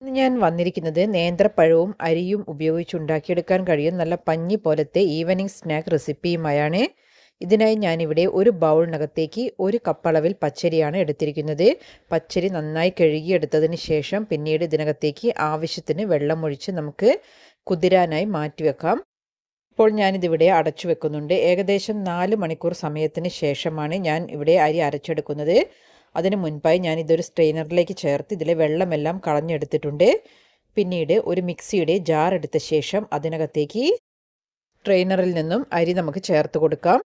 ഇന്ന് ഞാൻ വന്നിരിക്കുന്നത് നേന്ത്രപ്പഴവും അരിയും ഉപയോഗിച്ചുണ്ടാക്കിയെടുക്കാൻ കഴിയും നല്ല പഞ്ഞി പോലത്തെ ഈവനിങ് സ്നാക്ക് റെസിപ്പിയുമായാണ്. ഇതിനായി ഞാനിവിടെ ഒരു ബൗളിനകത്തേക്ക് 1 കപ്പ് അളവിൽ പച്ചരിയാണ് എടുത്തിരിക്കുന്നത്. പച്ചരി നന്നായി കഴുകിയെടുത്തതിന് ശേഷം പിന്നീട് ഇതിനകത്തേക്ക് ആവശ്യത്തിന് വെള്ളം ഒഴിച്ച് നമുക്ക് കുതിരാനായി മാറ്റിവെക്കാം. ഇപ്പോൾ ഞാനിതിവിടെ അടച്ചു വെക്കുന്നുണ്ട്. ഏകദേശം 4 മണിക്കൂർ സമയത്തിന് ശേഷമാണ് ഞാൻ ഇവിടെ അരി അരച്ചെടുക്കുന്നത്. അതിന് മുൻപായി ഞാനിതൊരു സ്ട്രെയിനറിലേക്ക് ചേർത്ത് ഇതിലെ വെള്ളമെല്ലാം കളഞ്ഞെടുത്തിട്ടുണ്ട്. പിന്നീട് ഒരു മിക്സിയുടെ ജാർ എടുത്ത ശേഷം അതിനകത്തേക്ക് സ്ട്രെയിനറിൽ നിന്നും അരി നമുക്ക് ചേർത്ത് കൊടുക്കാം.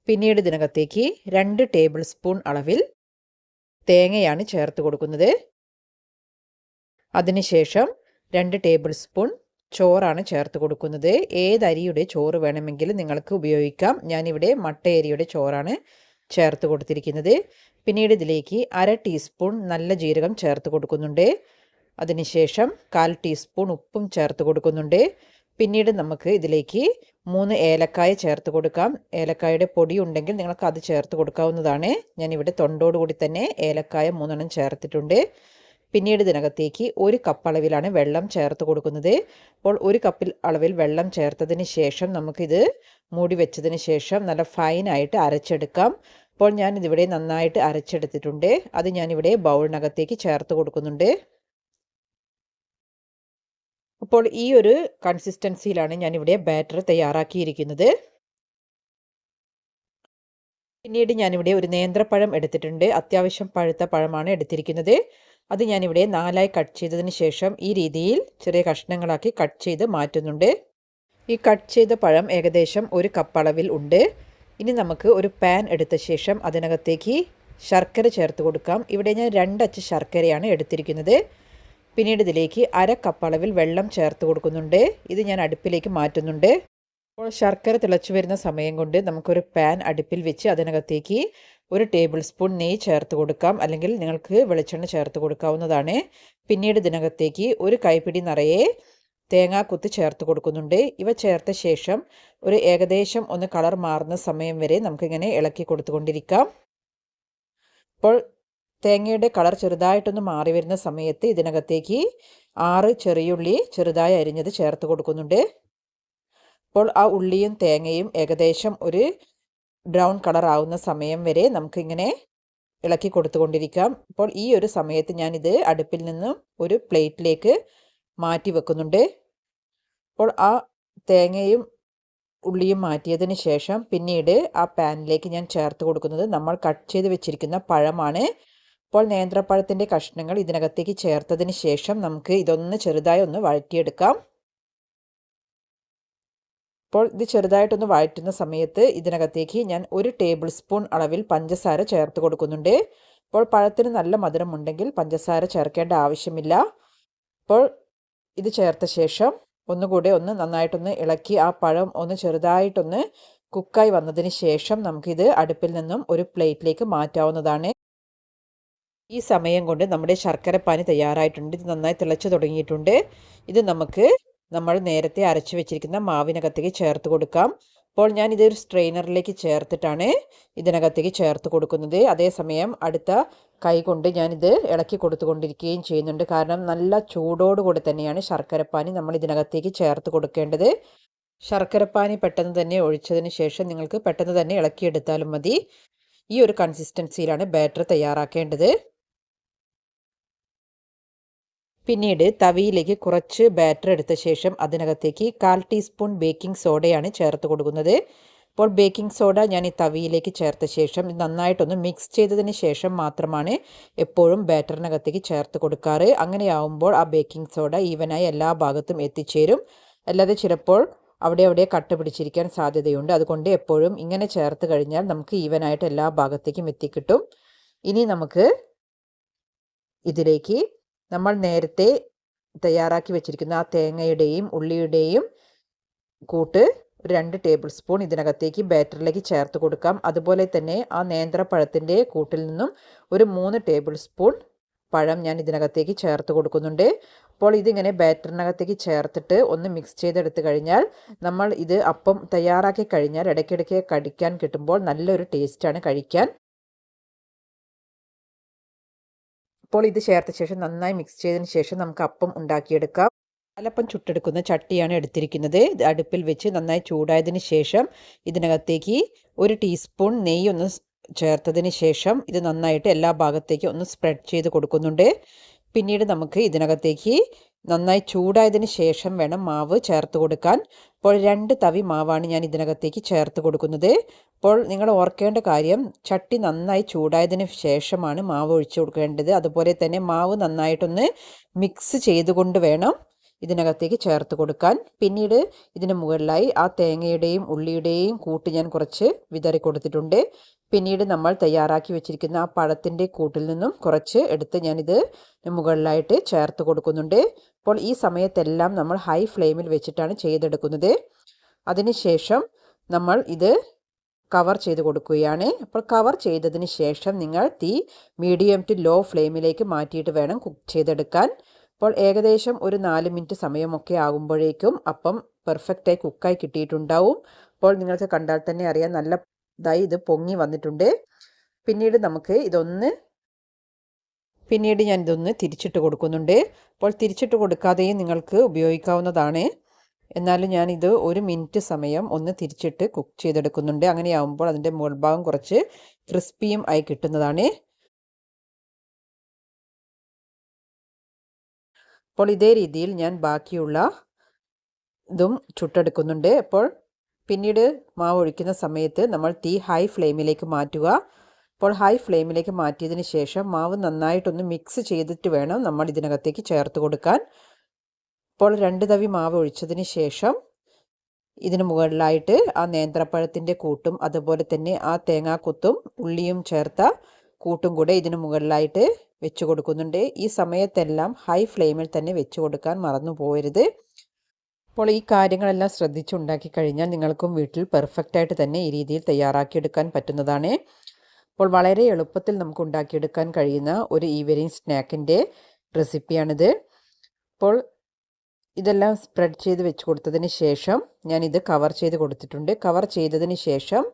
പിന്നീട് ഇതിനകത്തേക്ക് 2 ടേബിൾ സ്പൂൺ അളവിൽ തേങ്ങയാണ് ചേർത്ത് കൊടുക്കുന്നത്. അതിനുശേഷം 2 ടേബിൾ സ്പൂൺ ചോറാണ് ചേർത്ത് കൊടുക്കുന്നത്. ഏത് അരിയുടെ ചോറ് വേണമെങ്കിലും നിങ്ങൾക്ക് ഉപയോഗിക്കാം. ഞാനിവിടെ മട്ടയരിയുടെ ചോറാണ് ചേർത്ത് കൊടുത്തിരിക്കുന്നത്. പിന്നീട് ഇതിലേക്ക് 1/2 ടീസ്പൂൺ നല്ല ജീരകം ചേർത്ത് കൊടുക്കുന്നുണ്ട്. അതിനുശേഷം 1/4 ടീസ്പൂൺ ഉപ്പും ചേർത്ത് കൊടുക്കുന്നുണ്ട്. പിന്നീട് നമുക്ക് ഇതിലേക്ക് 3 ഏലക്കായ ചേർത്ത് കൊടുക്കാം. ഏലക്കായുടെ പൊടി ഉണ്ടെങ്കിൽ നിങ്ങൾക്ക് അത് ചേർത്ത് കൊടുക്കാവുന്നതാണ്. ഞാനിവിടെ തൊണ്ടോടുകൂടി തന്നെ ഏലക്കായ 3 ചേർത്തിട്ടുണ്ട്. പിന്നീട് ഇതിനകത്തേക്ക് 1 കപ്പ് അളവിലാണ് വെള്ളം ചേർത്ത് കൊടുക്കുന്നത്. അപ്പോൾ 1 കപ്പിൽ അളവിൽ വെള്ളം ചേർത്തതിന് ശേഷം നമുക്കിത് മൂടി വെച്ചതിന് ശേഷം നല്ല ഫൈനായിട്ട് അരച്ചെടുക്കാം. അപ്പോൾ ഞാനിതിവിടെ നന്നായിട്ട് അരച്ചെടുത്തിട്ടുണ്ട്. അത് ഞാനിവിടെ ബൗളിനകത്തേക്ക് ചേർത്ത് കൊടുക്കുന്നുണ്ട്. അപ്പോൾ ഈ ഒരു കൺസിസ്റ്റൻസിയിലാണ് ഞാനിവിടെ ബാറ്റർ തയ്യാറാക്കിയിരിക്കുന്നത്. പിന്നീട് ഞാനിവിടെ ഒരു നേന്ത്രപ്പഴം എടുത്തിട്ടുണ്ട്. അത്യാവശ്യം പഴുത്ത പഴമാണ് എടുത്തിരിക്കുന്നത്. അത് ഞാനിവിടെ 4ആയി കട്ട് ചെയ്തതിന് ശേഷം ഈ രീതിയിൽ ചെറിയ കഷ്ണങ്ങളാക്കി കട്ട് ചെയ്ത് മാറ്റുന്നുണ്ട്. ഈ കട്ട് ചെയ്ത പഴം ഏകദേശം 1 കപ്പ് അളവിൽ ഉണ്ട്. ഇനി നമുക്ക് ഒരു പാൻ എടുത്ത ശേഷം അതിനകത്തേക്ക് ശർക്കര ചേർത്ത് കൊടുക്കാം. ഇവിടെ ഞാൻ 2 അച്ച് ശർക്കരയാണ് എടുത്തിരിക്കുന്നത്. പിന്നീട് ഇതിലേക്ക് 1/2 കപ്പ് അളവിൽ വെള്ളം ചേർത്ത് കൊടുക്കുന്നുണ്ട്. ഇത് ഞാൻ അടുപ്പിലേക്ക് മാറ്റുന്നുണ്ട്. അപ്പോൾ ശർക്കര തിളച്ചു വരുന്ന സമയം കൊണ്ട് നമുക്കൊരു പാൻ അടുപ്പിൽ വെച്ച് അതിനകത്തേക്ക് 1 ടേബിൾ സ്പൂൺ നെയ്യ് ചേർത്ത് കൊടുക്കാം. അല്ലെങ്കിൽ നിങ്ങൾക്ക് വെളിച്ചെണ്ണ ചേർത്ത് കൊടുക്കാവുന്നതാണ്. പിന്നീട് ഇതിനകത്തേക്ക് 1 കൈപ്പിടി നിറയെ തേങ്ങാക്കൊത്ത് ചേർത്ത് കൊടുക്കുന്നുണ്ട്. ഇവ ചേർത്ത ശേഷം ഒരു ഏകദേശം ഒന്ന് കളർ മാറുന്ന സമയം വരെ നമുക്കിങ്ങനെ ഇളക്കി കൊടുത്തുകൊണ്ടിരിക്കാം. അപ്പോൾ തേങ്ങയുടെ കളർ ചെറുതായിട്ടൊന്ന് മാറി വരുന്ന സമയത്ത് ഇതിനകത്തേക്ക് 6 ചെറിയുള്ളി ചെറുതായി അരിഞ്ഞത് ചേർത്ത് കൊടുക്കുന്നുണ്ട്. അപ്പോൾ ആ ഉള്ളിയും തേങ്ങയും ഏകദേശം ഒരു ബ്രൗൺ കളർ ആവുന്ന സമയം വരെ നമുക്കിങ്ങനെ ഇളക്കി കൊടുത്തുകൊണ്ടിരിക്കാം. അപ്പോൾ ഈ ഒരു സമയത്ത് ഞാനിത് അടുപ്പിൽ നിന്നും ഒരു പ്ലേറ്റിലേക്ക് മാറ്റി വെക്കുന്നുണ്ട്. അപ്പോൾ ആ തേങ്ങയും ഉള്ളിയും മാറ്റിയതിന് ശേഷം പിന്നീട് ആ പാനിലേക്ക് ഞാൻ ചേർത്ത് കൊടുക്കുന്നത് നമ്മൾ കട്ട് ചെയ്ത് വെച്ചിരിക്കുന്ന പഴമാണ്. അപ്പോൾ നേന്ത്രപ്പഴത്തിൻ്റെ കഷ്ണങ്ങൾ ഇതിനകത്തേക്ക് ചേർത്തതിന് ശേഷം നമുക്ക് ഇതൊന്ന് ചെറുതായി ഒന്ന് വഴറ്റിയെടുക്കാം. അപ്പോൾ ഇത് ചെറുതായിട്ടൊന്ന് വഴറ്റുന്ന സമയത്ത് ഇതിനകത്തേക്ക് ഞാൻ 1 ടേബിൾ സ്പൂൺ അളവിൽ പഞ്ചസാര ചേർത്ത് കൊടുക്കുന്നുണ്ട്. അപ്പോൾ പഴത്തിന് നല്ല മധുരമുണ്ടെങ്കിൽ പഞ്ചസാര ചേർക്കേണ്ട ആവശ്യമില്ല. അപ്പോൾ ഇത് ചേർത്ത ശേഷം ഒന്നുകൂടെ ഒന്ന് നന്നായിട്ടൊന്ന് ഇളക്കി ആ പഴം ഒന്ന് ചെറുതായിട്ടൊന്ന് കുക്കായി വന്നതിന് ശേഷം നമുക്കിത് അടുപ്പിൽ നിന്നും ഒരു പ്ലേറ്റിലേക്ക് മാറ്റാവുന്നതാണ്. ഈ സമയം കൊണ്ട് നമ്മുടെ ശർക്കരപ്പാനി തയ്യാറായിട്ടുണ്ട്. ഇത് നന്നായി തിളച്ചു തുടങ്ങിയിട്ടുണ്ട്. ഇത് നമുക്ക് നമ്മൾ നേരത്തെ അരച്ചു വെച്ചിരിക്കുന്ന മാവിനകത്തേക്ക് ചേർത്ത് കൊടുക്കാം. അപ്പോൾ ഞാൻ ഇതൊരു സ്ട്രെയിനറിലേക്ക് ചേർത്തിട്ടാണ് ഇതിനകത്തേക്ക് ചേർത്ത് കൊടുക്കുന്നത്. അതേസമയം അടുത്ത കൈ കൊണ്ട് ഞാനിത് ഇളക്കി കൊടുത്തുകൊണ്ടിരിക്കുകയും ചെയ്യുന്നുണ്ട്. കാരണം നല്ല ചൂടോടുകൂടി തന്നെയാണ് ശർക്കരപ്പാനി നമ്മൾ ഇതിനകത്തേക്ക് ചേർത്ത് കൊടുക്കേണ്ടത്. ശർക്കരപ്പാനി പെട്ടെന്ന് തന്നെ ഒഴിച്ചതിന് ശേഷം നിങ്ങൾക്ക് പെട്ടെന്ന് തന്നെ ഇളക്കിയെടുത്താലും മതി. ഈ ഒരു കൺസിസ്റ്റൻസിയിലാണ് ബാറ്റർ തയ്യാറാക്കേണ്ടത്. പിന്നീട് തവിയിലേക്ക് കുറച്ച് ബാറ്റർ എടുത്ത ശേഷം അതിനകത്തേക്ക് 1/4 ടീസ്പൂൺ ബേക്കിംഗ് സോഡയാണ് ചേർത്ത് കൊടുക്കുന്നത്. അപ്പോൾ ബേക്കിംഗ് സോഡ ഞാൻ ഈ തവിയിലേക്ക് ചേർത്ത ശേഷം ഇത് നന്നായിട്ടൊന്ന് മിക്സ് ചെയ്തതിന് ശേഷം മാത്രമാണ് എപ്പോഴും ബാറ്ററിനകത്തേക്ക് ചേർത്ത് കൊടുക്കാറ്. അങ്ങനെയാവുമ്പോൾ ആ ബേക്കിംഗ് സോഡ ഈവനായി എല്ലാ ഭാഗത്തും എത്തിച്ചേരും. അല്ലാതെ ചിലപ്പോൾ അവിടെ കട്ട പിടിച്ചിരിക്കാൻ സാധ്യതയുണ്ട്. അതുകൊണ്ട് എപ്പോഴും ഇങ്ങനെ ചേർത്ത് കഴിഞ്ഞാൽ നമുക്ക് ഈവനായിട്ട് എല്ലാ ഭാഗത്തേക്കും എത്തിക്കിട്ടും. ഇനി നമുക്ക് ഇതിലേക്ക് നമ്മൾ നേരത്തെ തയ്യാറാക്കി വെച്ചിരിക്കുന്ന ആ തേങ്ങയുടെയും ഉള്ളിയുടെയും കൂട്ട് 2 ടേബിൾ സ്പൂൺ ഇതിനകത്തേക്ക് ബാറ്ററിലേക്ക് ചേർത്ത് കൊടുക്കാം. അതുപോലെ തന്നെ ആ നേന്ത്രപ്പഴത്തിൻ്റെ കൂട്ടിൽ നിന്നും ഒരു 3 ടേബിൾ സ്പൂൺ പഴം ഞാൻ ഇതിനകത്തേക്ക് ചേർത്ത് കൊടുക്കുന്നുണ്ട്. അപ്പോൾ ഇതിങ്ങനെ ബാറ്ററിനകത്തേക്ക് ചേർത്തിട്ട് ഒന്ന് മിക്സ് ചെയ്തെടുത്ത് കഴിഞ്ഞാൽ നമ്മൾ ഇത് അപ്പം തയ്യാറാക്കി കഴിഞ്ഞാൽ ഇടയ്ക്കിടയ്ക്ക് കടിക്കാൻ കിട്ടുമ്പോൾ നല്ലൊരു ടേസ്റ്റാണ് കഴിക്കാൻ. അപ്പോൾ ഇത് ചേർത്ത ശേഷം നന്നായി മിക്സ് ചെയ്തതിന് ശേഷം നമുക്ക് അപ്പം ഉണ്ടാക്കിയെടുക്കാം. പാലപ്പം ചുട്ടെടുക്കുന്ന ചട്ടിയാണ് എടുത്തിരിക്കുന്നത്. ഇത് അടുപ്പിൽ വെച്ച് നന്നായി ചൂടായതിന് ശേഷം ഇതിനകത്തേക്ക് 1 ടീസ്പൂൺ നെയ്യ് ഒന്ന് ചേർത്തതിന് ശേഷം ഇത് നന്നായിട്ട് എല്ലാ ഭാഗത്തേക്കും ഒന്ന് സ്പ്രെഡ് ചെയ്ത് കൊടുക്കുന്നുണ്ട്. പിന്നീട് നമുക്ക് ഇതിനകത്തേക്ക് നന്നായി ചൂടായതിന് ശേഷം വേണം മാവ് ചേർത്ത് കൊടുക്കാൻ. അപ്പോൾ 2 തവി മാവാണ് ഞാൻ ഇതിനകത്തേക്ക് ചേർത്ത് കൊടുക്കുന്നത്. അപ്പോൾ നിങ്ങൾ ഓർക്കേണ്ട കാര്യം, ചട്ടി നന്നായി ചൂടായതിന് ശേഷമാണ് മാവ് ഒഴിച്ചു കൊടുക്കേണ്ടത്. അതുപോലെ തന്നെ മാവ് നന്നായിട്ടൊന്ന് മിക്സ് ചെയ്തുകൊണ്ട് വേണം ഇതിനകത്തേക്ക് ചേർത്ത് കൊടുക്കാൻ. പിന്നീട് ഇതിന് മുകളിലായി ആ തേങ്ങയുടെയും ഉള്ളിയുടെയും കൂട്ട് ഞാൻ കുറച്ച് വിതറി കൊടുത്തിട്ടുണ്ട്. പിന്നീട് നമ്മൾ തയ്യാറാക്കി വെച്ചിരിക്കുന്ന ആ പഴത്തിൻ്റെ കൂട്ടിൽ നിന്നും കുറച്ച് എടുത്ത് ഞാനിത് മുകളിലായിട്ട് ചേർത്ത് കൊടുക്കുന്നുണ്ട്. അപ്പോൾ ഈ സമയത്തെല്ലാം നമ്മൾ ഹൈ ഫ്ലെയിമിൽ വെച്ചിട്ടാണ് ചെയ്തെടുക്കുന്നത്. അതിനുശേഷം നമ്മൾ ഇത് കവർ ചെയ്ത് കൊടുക്കുകയാണ്. അപ്പോൾ കവർ ചെയ്തതിന് ശേഷം നിങ്ങൾ തീ മീഡിയം ടു ലോ ഫ്ലെയിമിലേക്ക് മാറ്റിയിട്ട് വേണം കുക്ക് ചെയ്തെടുക്കാൻ. അപ്പോൾ ഏകദേശം ഒരു 4 മിനിറ്റ് സമയമൊക്കെ ആകുമ്പോഴേക്കും അപ്പം പെർഫെക്റ്റായി കുക്കായി കിട്ടിയിട്ടുണ്ടാവും. അപ്പോൾ നിങ്ങൾക്ക് കണ്ടാൽ തന്നെ അറിയാം നല്ല ഇതായി ഇത് പൊങ്ങി വന്നിട്ടുണ്ട്. പിന്നീട് ഞാൻ ഇതൊന്ന് തിരിച്ചിട്ട് കൊടുക്കുന്നുണ്ട്. അപ്പോൾ തിരിച്ചിട്ട് കൊടുക്കാതെയും നിങ്ങൾക്ക് ഉപയോഗിക്കാവുന്നതാണ്. എന്നാലും ഞാനിത് 1 മിനിറ്റ് സമയം ഒന്ന് തിരിച്ചിട്ട് കുക്ക് ചെയ്തെടുക്കുന്നുണ്ട്. അങ്ങനെയാവുമ്പോൾ അതിൻ്റെ മുകൾഭാഗം കുറച്ച് ക്രിസ്പിയും ആയി കിട്ടുന്നതാണ്. അപ്പോൾ ഇതേ രീതിയിൽ ഞാൻ ബാക്കിയുള്ള ഇതും ചുട്ടെടുക്കുന്നുണ്ട്. അപ്പോൾ പിന്നീട് മാവ് ഒഴിക്കുന്ന സമയത്ത് നമ്മൾ തീ ഹൈ ഫ്ലെയിമിലേക്ക് മാറ്റുക. അപ്പോൾ ഹൈ ഫ്ലെയിമിലേക്ക് മാറ്റിയതിന് ശേഷം മാവ് നന്നായിട്ടൊന്ന് മിക്സ് ചെയ്തിട്ട് വേണം നമ്മൾ ഇതിനകത്തേക്ക് ചേർത്ത് കൊടുക്കാൻ. അപ്പോൾ 2 തവി മാവ് ഒഴിച്ചതിന് ശേഷം ഇതിന് മുകളിലായിട്ട് ആ നേന്ത്രപ്പഴത്തിൻ്റെ കൂട്ടും അതുപോലെ തന്നെ ആ തേങ്ങാക്കൊത്തും ഉള്ളിയും ചേർത്ത കൂട്ടും കൂടെ ഇതിന് മുകളിലായിട്ട് വെച്ച് കൊടുക്കുന്നുണ്ട്. ഈ സമയത്തെല്ലാം ഹൈ ഫ്ലെയിമിൽ തന്നെ വെച്ച് കൊടുക്കാൻ മറന്നു പോകരുത്. അപ്പോൾ ഈ കാര്യങ്ങളെല്ലാം ശ്രദ്ധിച്ചുണ്ടാക്കി കഴിഞ്ഞാൽ നിങ്ങൾക്കും വീട്ടിൽ പെർഫെക്റ്റായിട്ട് തന്നെ ഈ രീതിയിൽ തയ്യാറാക്കിയെടുക്കാൻ പറ്റുന്നതാണ്. അപ്പോൾ വളരെ എളുപ്പത്തിൽ നമുക്ക് ഉണ്ടാക്കിയെടുക്കാൻ കഴിയുന്ന ഒരു ഈവനിങ് സ്നാക്കിൻ്റെ റെസിപ്പിയാണിത്. അപ്പോൾ ഇതെല്ലാം സ്പ്രെഡ് ചെയ്ത് വെച്ച് കൊടുത്തതിന് ശേഷം ഞാനിത് കവർ ചെയ്ത് കൊടുത്തിട്ടുണ്ട്. കവർ ചെയ്തതിന് ശേഷം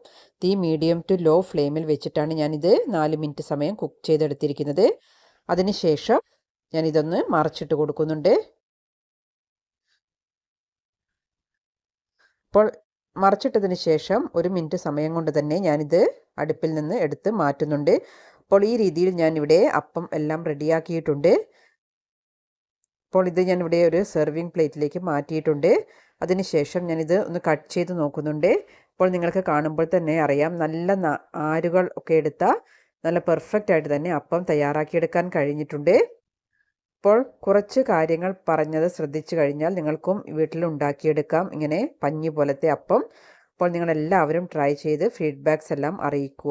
തീ മീഡിയം ടു ലോ ഫ്ലെയിമിൽ വെച്ചിട്ടാണ് ഞാനിത് 4 മിനിറ്റ് സമയം കുക്ക് ചെയ്തെടുത്തിരിക്കുന്നത്. അതിനുശേഷം ഞാനിതൊന്ന് മറിച്ചിട്ട് കൊടുക്കുന്നുണ്ട്. അപ്പോൾ മറിച്ചിട്ടതിന് ശേഷം 1 മിനിറ്റ് സമയം കൊണ്ട് തന്നെ ഞാനിത് അടുപ്പിൽ നിന്ന് എടുത്ത് മാറ്റുന്നുണ്ട്. അപ്പോൾ ഈ രീതിയിൽ ഞാനിവിടെ അപ്പം എല്ലാം റെഡിയാക്കിയിട്ടുണ്ട്. അപ്പോൾ ഇത് ഞാനിവിടെ ഒരു സെർവിങ് പ്ലേറ്റിലേക്ക് മാറ്റിയിട്ടുണ്ട്. അതിനുശേഷം ഞാനിത് ഒന്ന് കട്ട് ചെയ്ത് നോക്കുന്നുണ്ട്. അപ്പോൾ നിങ്ങൾക്ക് കാണുമ്പോൾ തന്നെ അറിയാം നല്ല ആരുകൾ ഒക്കെ എടുത്ത നല്ല പെർഫെക്റ്റ് ആയിട്ട് തന്നെ അപ്പം തയ്യാറാക്കിയെടുക്കാൻ കഴിഞ്ഞിട്ടുണ്ട്. അപ്പോൾ കുറച്ച് കാര്യങ്ങൾ പറഞ്ഞത് ശ്രദ്ധിച്ചു കഴിഞ്ഞാൽ നിങ്ങൾക്കും വീട്ടിൽ ഉണ്ടാക്കിയെടുക്കാം ഇങ്ങനെ പഞ്ഞി പോലത്തെ അപ്പം. അപ്പോൾ നിങ്ങളെല്ലാവരും ട്രൈ ചെയ്ത് ഫീഡ്ബാക്ക്സ് എല്ലാം അറിയിക്കുക.